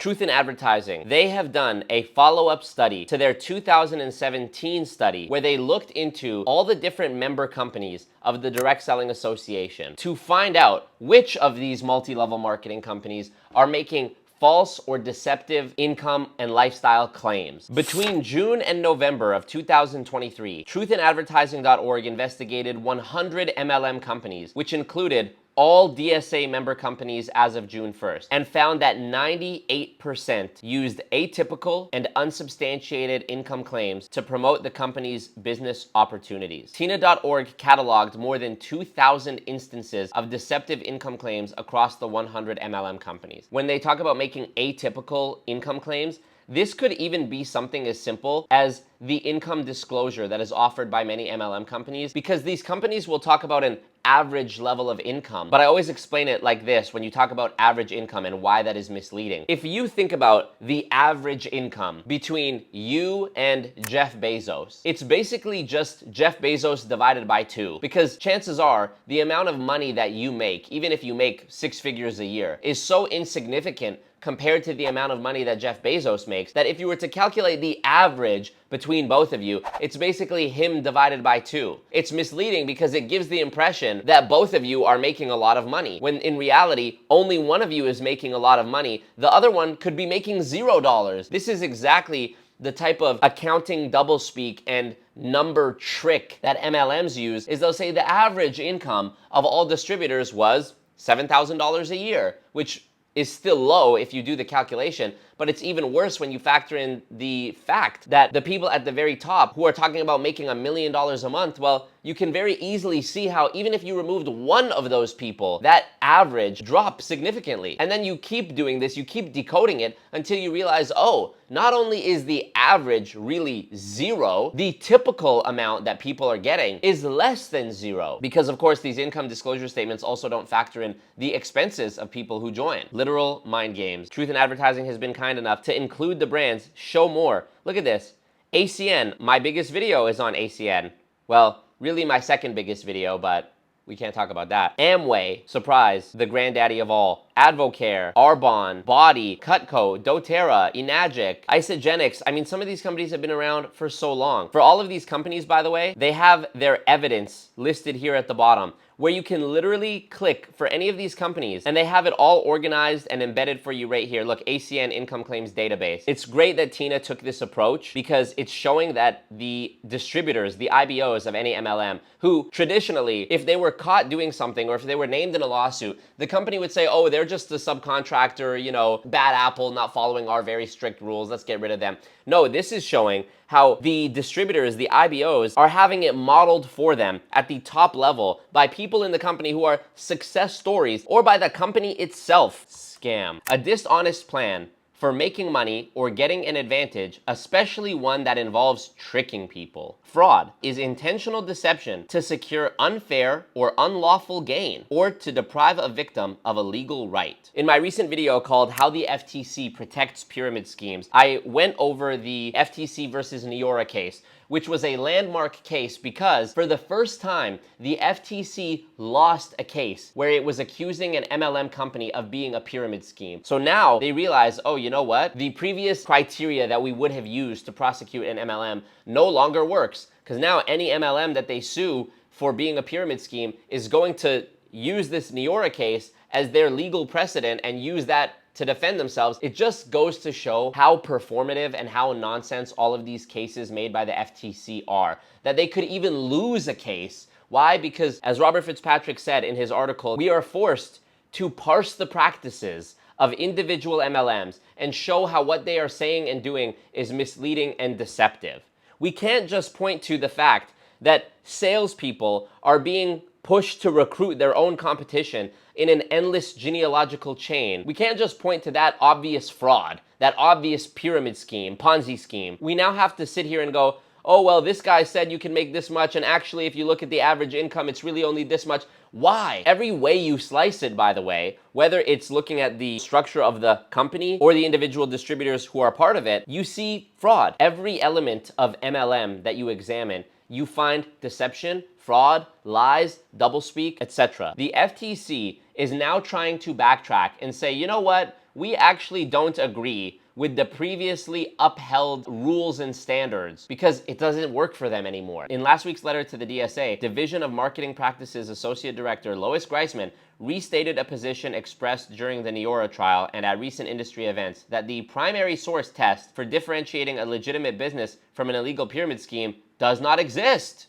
Truth in Advertising, they have done a follow-up study to their 2017 study where they looked into all the different member companies of the Direct Selling Association to find out which of these multi-level marketing companies are making false or deceptive income and lifestyle claims. Between June and November of 2023, truthinadvertising.org investigated 100 MLM companies, which included all DSA member companies as of June 1st, and found that 98% used atypical and unsubstantiated income claims to promote the company's business opportunities. Tina.org cataloged more than 2,000 instances of deceptive income claims across the 100 MLM companies. When they talk about making atypical income claims, this could even be something as simple as the income disclosure that is offered by many MLM companies, because these companies will talk about an average level of income. But I always explain it like this when you talk about average income and why that is misleading. If you think about the average income between you and Jeff Bezos, it's basically just Jeff Bezos divided by 2, because chances are the amount of money that you make, even if you make 6 figures a year, is so insignificant compared to the amount of money that Jeff Bezos makes, that if you were to calculate the average between both of you, it's basically him divided by 2. It's misleading because it gives the impression that both of you are making a lot of money, when in reality, only one of you is making a lot of money. The other one could be making $0. This is exactly the type of accounting doublespeak and number trick that MLMs use, is they'll say the average income of all distributors was $7,000 a year, which is still low if you do the calculation, but it's even worse when you factor in the fact that the people at the very top who are talking about making $1 million a month, well, you can very easily see how even if you removed one of those people, that average drops significantly. And then you keep doing this, you keep decoding it until you realize, oh, not only is the average really 0, the typical amount that people are getting is less than 0. Because of course, these income disclosure statements also don't factor in the expenses of people who join. Literal mind games. Truth in Advertising has been kind enough to include the brands. Show more. Look at this. ACN, my biggest video is on ACN. Well, really my second biggest video, but we can't talk about that. Amway, surprise, the granddaddy of all. Advocare, Arbonne, Body, Cutco, doTERRA, Enagic, Isagenix. I mean, some of these companies have been around for so long. For all of these companies, by the way, they have their evidence listed here at the bottom, where you can literally click for any of these companies and they have it all organized and embedded for you right here. Look, ACN Income Claims Database. It's great that Tina took this approach because it's showing that the distributors, the IBOs of any MLM, who traditionally, if they were caught doing something or if they were named in a lawsuit, the company would say, oh, they're just a subcontractor, you know, bad apple, not following our very strict rules, let's get rid of them. No, this is showing how the distributors, the IBOs, are having it modeled for them at the top level by people in the company who are success stories, or by the company itself. Scam. A dishonest plan for making money or getting an advantage, especially one that involves tricking people. Fraud is intentional deception to secure unfair or unlawful gain, or to deprive a victim of a legal right. In my recent video called How the FTC Protects Pyramid Schemes, I went over the FTC versus Niora case, which was a landmark case because for the first time, the FTC lost a case where it was accusing an MLM company of being a pyramid scheme. So now they realize, oh, you know what? The previous criteria that we would have used to prosecute an MLM no longer works, because now any MLM that they sue for being a pyramid scheme is going to use this Niora case as their legal precedent and use that to defend themselves. It just goes to show how performative and how nonsense all of these cases made by the FTC are, that they could even lose a case. Why? Because as Robert Fitzpatrick said in his article, we are forced to parse the practices of individual MLMs and show how what they are saying and doing is misleading and deceptive. We can't just point to the fact that salespeople are being pushed to recruit their own competition in an endless genealogical chain. We can't just point to that obvious fraud, that obvious pyramid scheme, Ponzi scheme. We now have to sit here and go, oh, well, this guy said you can make this much, and actually, if you look at the average income, it's really only this much. Why? Every way you slice it, by the way, whether it's looking at the structure of the company or the individual distributors who are part of it, you see fraud. Every element of MLM that you examine, you find deception, fraud, lies, doublespeak, etc. The FTC is now trying to backtrack and say, you know what? we actually don't agree with the previously upheld rules and standards because it doesn't work for them anymore. In last week's letter to the DSA, Division of Marketing Practices Associate Director Lois Greisman restated a position expressed during the Neora trial and at recent industry events that the primary source test for differentiating a legitimate business from an illegal pyramid scheme does not exist.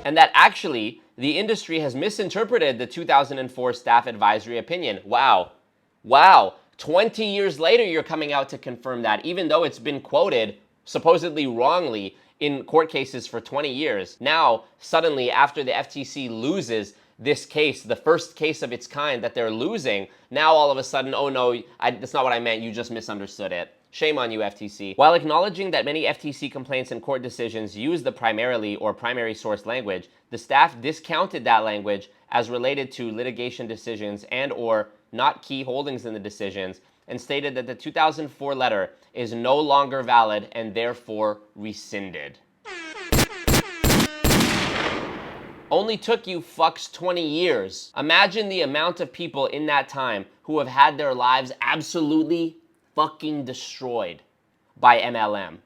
And that actually, the industry has misinterpreted the 2004 staff advisory opinion. Wow. 20 years later, you're coming out to confirm that, even though it's been quoted supposedly wrongly in court cases for 20 years. Now, suddenly, after the FTC loses this case, the first case of its kind that they're losing, now all of a sudden, oh no, that's not what I meant, you just misunderstood it. Shame on you, FTC. While acknowledging that many FTC complaints and court decisions use the primarily or primary source language, the staff discounted that language as related to litigation decisions and or not key holdings in the decisions, and stated that the 2004 letter is no longer valid and therefore rescinded. Only took you fucks 20 years. Imagine the amount of people in that time who have had their lives absolutely fucking destroyed by MLM.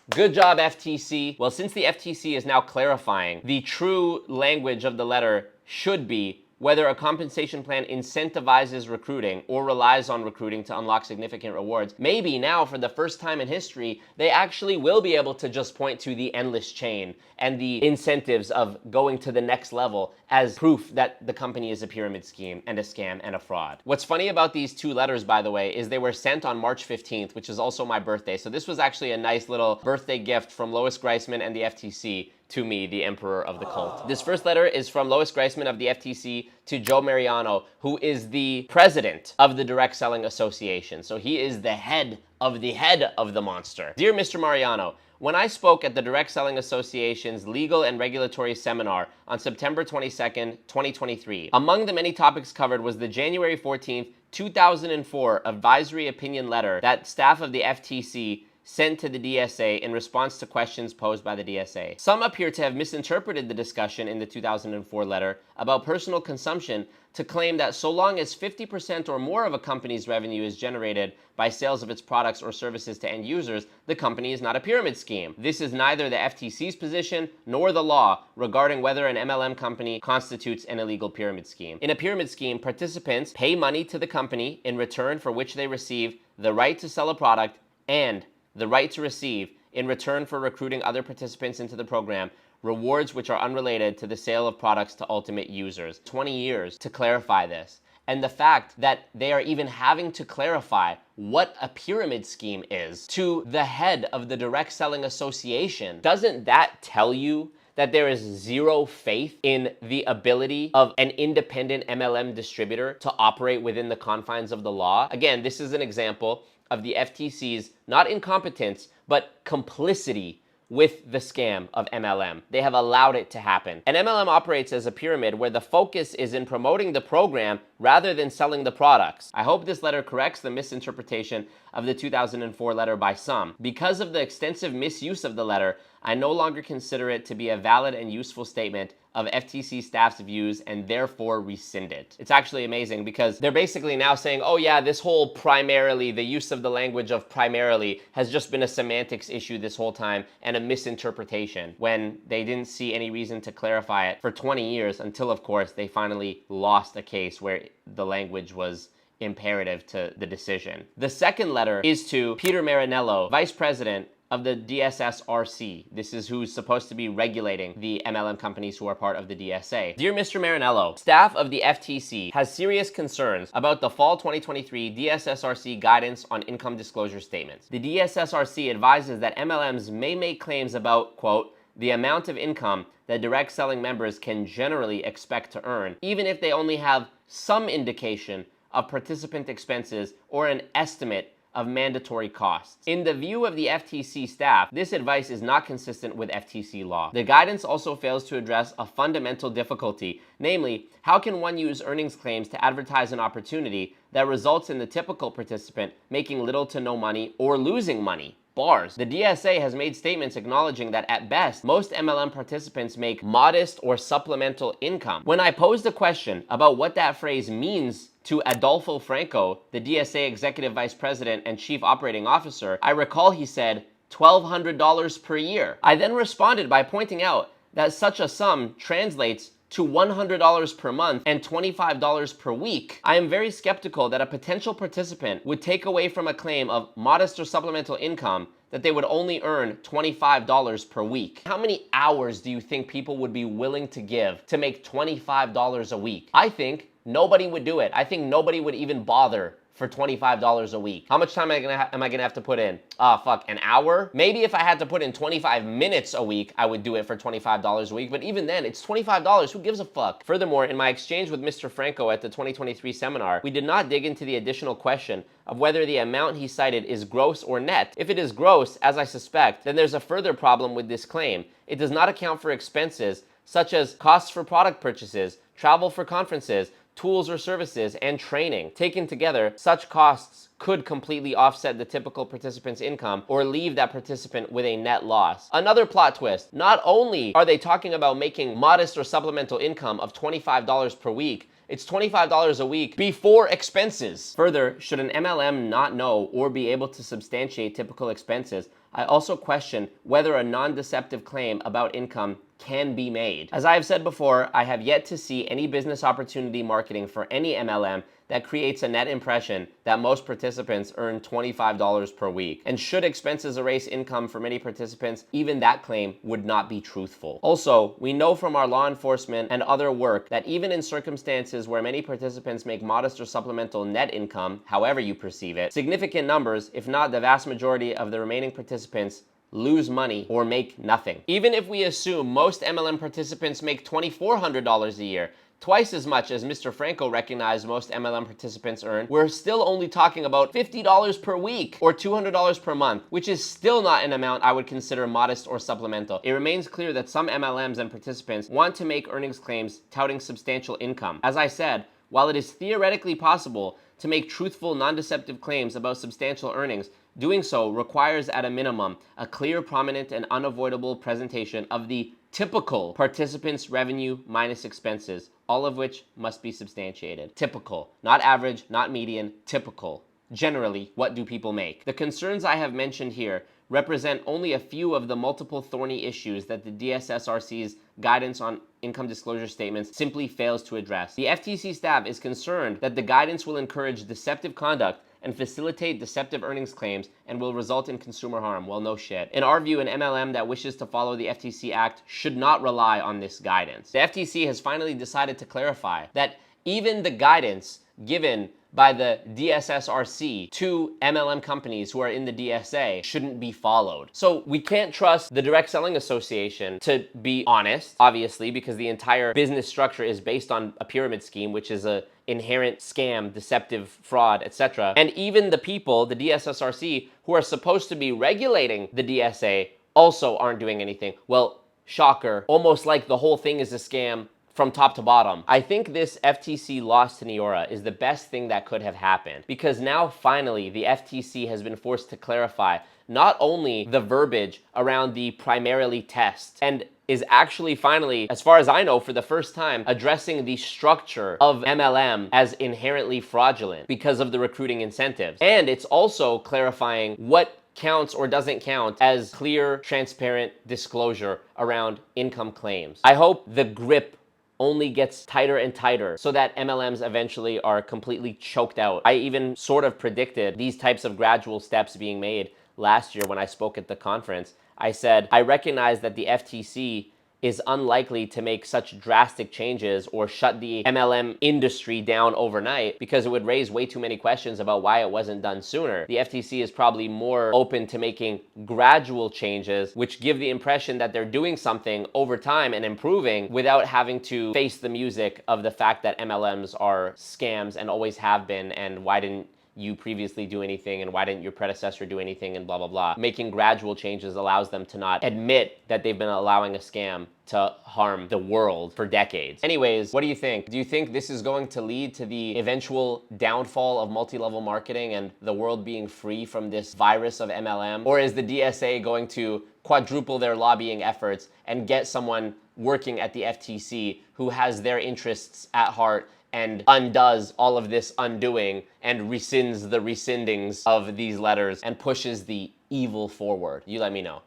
Good job, FTC. Well, since the FTC is now clarifying, the true language of the letter should be whether a compensation plan incentivizes recruiting or relies on recruiting to unlock significant rewards. Maybe now, for the first time in history, they actually will be able to just point to the endless chain and the incentives of going to the next level as proof that the company is a pyramid scheme and a scam and a fraud. What's funny about these two letters, by the way, is they were sent on March 15th, which is also my birthday. So this was actually a nice little birthday gift from Lois Greisman and the FTC to me, the emperor of the cult. This first letter is from Lois Greisman of the FTC to Joe Mariano, who is the president of the Direct Selling Association. So he is the head of the monster. Dear Mr. Mariano, when I spoke at the Direct Selling Association's Legal and Regulatory Seminar on September 22nd, 2023, among the many topics covered was the January 14th, 2004 advisory opinion letter that staff of the FTC sent to the DSA in response to questions posed by the DSA. Some appear to have misinterpreted the discussion in the 2004 letter about personal consumption to claim that so long as 50% or more of a company's revenue is generated by sales of its products or services to end users, the company is not a pyramid scheme. This is neither the FTC's position nor the law regarding whether an MLM company constitutes an illegal pyramid scheme. In a pyramid scheme, participants pay money to the company in return for which they receive the right to sell a product and the right to receive, in return for recruiting other participants into the program, rewards which are unrelated to the sale of products to ultimate users. 20 years to clarify this. And the fact that they are even having to clarify what a pyramid scheme is to the head of the Direct Selling Association, doesn't that tell you that there is zero faith in the ability of an independent MLM distributor to operate within the confines of the law? Again, this is an example of the FTC's not incompetence, but complicity with the scam of MLM. They have allowed it to happen. And MLM operates as a pyramid where the focus is in promoting the program rather than selling the products. I hope this letter corrects the misinterpretation of the 2004 letter by some. Because of the extensive misuse of the letter, I no longer consider it to be a valid and useful statement of FTC staff's views and therefore rescind it. It's actually amazing because they're basically now saying, oh yeah, this whole primarily, the use of the language of primarily has just been a semantics issue this whole time and a misinterpretation when they didn't see any reason to clarify it for 20 years until, of course, they finally lost a case where the language was imperative to the decision. The second letter is to Peter Marinello, Vice President of the DSSRC. This is who's supposed to be regulating the MLM companies who are part of the DSA. Dear Mr. Marinello, staff of the FTC has serious concerns about the fall 2023 DSSRC guidance on income disclosure statements. The DSSRC advises that MLMs may make claims about, quote, the amount of income that direct selling members can generally expect to earn, even if they only have some indication of participant expenses or an estimate of mandatory costs. In the view of the FTC staff, this advice is not consistent with FTC law. The guidance also fails to address a fundamental difficulty, namely, how can one use earnings claims to advertise an opportunity that results in the typical participant making little to no money or losing money? Bars. The DSA has made statements acknowledging that at best, most MLM participants make modest or supplemental income. When I posed a question about what that phrase means to Adolfo Franco, the DSA Executive Vice President and Chief Operating Officer, I recall he said $1,200 per year. I then responded by pointing out that such a sum translates to $100 per month and $25 per week. I am very skeptical that a potential participant would take away from a claim of modest or supplemental income that they would only earn $25 per week. How many hours do you think people would be willing to give to make $25 a week? I think nobody would do it. I think nobody would even bother for $25 a week. How much time am I gonna have to put in? An hour? Maybe if I had to put in 25 minutes a week, I would do it for $25 a week, but even then, it's $25, who gives a fuck? Furthermore, in my exchange with Mr. Franco at the 2023 seminar, we did not dig into the additional question of whether the amount he cited is gross or net. If it is gross, as I suspect, then there's a further problem with this claim. It does not account for expenses, such as costs for product purchases, travel for conferences, tools or services, and training. Taken together, such costs could completely offset the typical participant's income or leave that participant with a net loss. Another plot twist, not only are they talking about making modest or supplemental income of $25 per week, it's $25 a week before expenses. Further, should an MLM not know or be able to substantiate typical expenses, I also question whether a non-deceptive claim about income can be made. As I have said before, I have yet to see any business opportunity marketing for any MLM that creates a net impression that most participants earn $25 per week. And should expenses erase income for many participants, even that claim would not be truthful. Also, we know from our law enforcement and other work that even in circumstances where many participants make modest or supplemental net income, however you perceive it, significant numbers, if not the vast majority of the remaining participants, lose money or make nothing. Even if we assume most MLM participants make $2,400 a year, twice as much as Mr. Franco recognized most MLM participants earn, we're still only talking about $50 per week or $200 per month, which is still not an amount I would consider modest or supplemental. It remains clear that some MLMs and participants want to make earnings claims touting substantial income. As I said, while it is theoretically possible to make truthful, non-deceptive claims about substantial earnings, doing so requires at a minimum a clear, prominent, and unavoidable presentation of the typical participant's revenue minus expenses, all of which must be substantiated. Typical, not average, not median, typical. Generally, what do people make? The concerns I have mentioned here represent only a few of the multiple thorny issues that the DSSRC's guidance on income disclosure statements simply fails to address. The FTC staff is concerned that the guidance will encourage deceptive conduct and facilitate deceptive earnings claims and will result in consumer harm. Well, no shit. In our view, an MLM that wishes to follow the FTC Act should not rely on this guidance. The FTC has finally decided to clarify that even the guidance given by the DSSRC to MLM companies who are in the DSA shouldn't be followed. So we can't trust the Direct Selling Association to be honest, obviously, because the entire business structure is based on a pyramid scheme, which is a inherent scam, deceptive fraud, etc. And even the people, the DSSRC, who are supposed to be regulating the DSA also aren't doing anything. Well, shocker, almost like the whole thing is a scam from top to bottom. I think this FTC loss to Neora is the best thing that could have happened, because now finally the FTC has been forced to clarify not only the verbiage around the primarily test, and is actually finally, as far as I know, for the first time, addressing the structure of MLM as inherently fraudulent because of the recruiting incentives. And it's also clarifying what counts or doesn't count as clear, transparent disclosure around income claims. I hope the grip only gets tighter and tighter so that MLMs eventually are completely choked out. I even sort of predicted these types of gradual steps being made last year when I spoke at the conference. I said, I recognize that the FTC is unlikely to make such drastic changes or shut the MLM industry down overnight because it would raise way too many questions about why it wasn't done sooner. The FTC is probably more open to making gradual changes, which give the impression that they're doing something over time and improving without having to face the music of the fact that MLMs are scams and always have been, and why didn't you previously do anything and why didn't your predecessor do anything and blah, blah, blah. Making gradual changes allows them to not admit that they've been allowing a scam to harm the world for decades. Anyways, what do you think? Do you think this is going to lead to the eventual downfall of multi-level marketing and the world being free from this virus of MLM? Or is the DSA going to quadruple their lobbying efforts and get someone working at the FTC who has their interests at heart and undoes all of this undoing and rescinds the rescindings of these letters and pushes the evil forward? You let me know.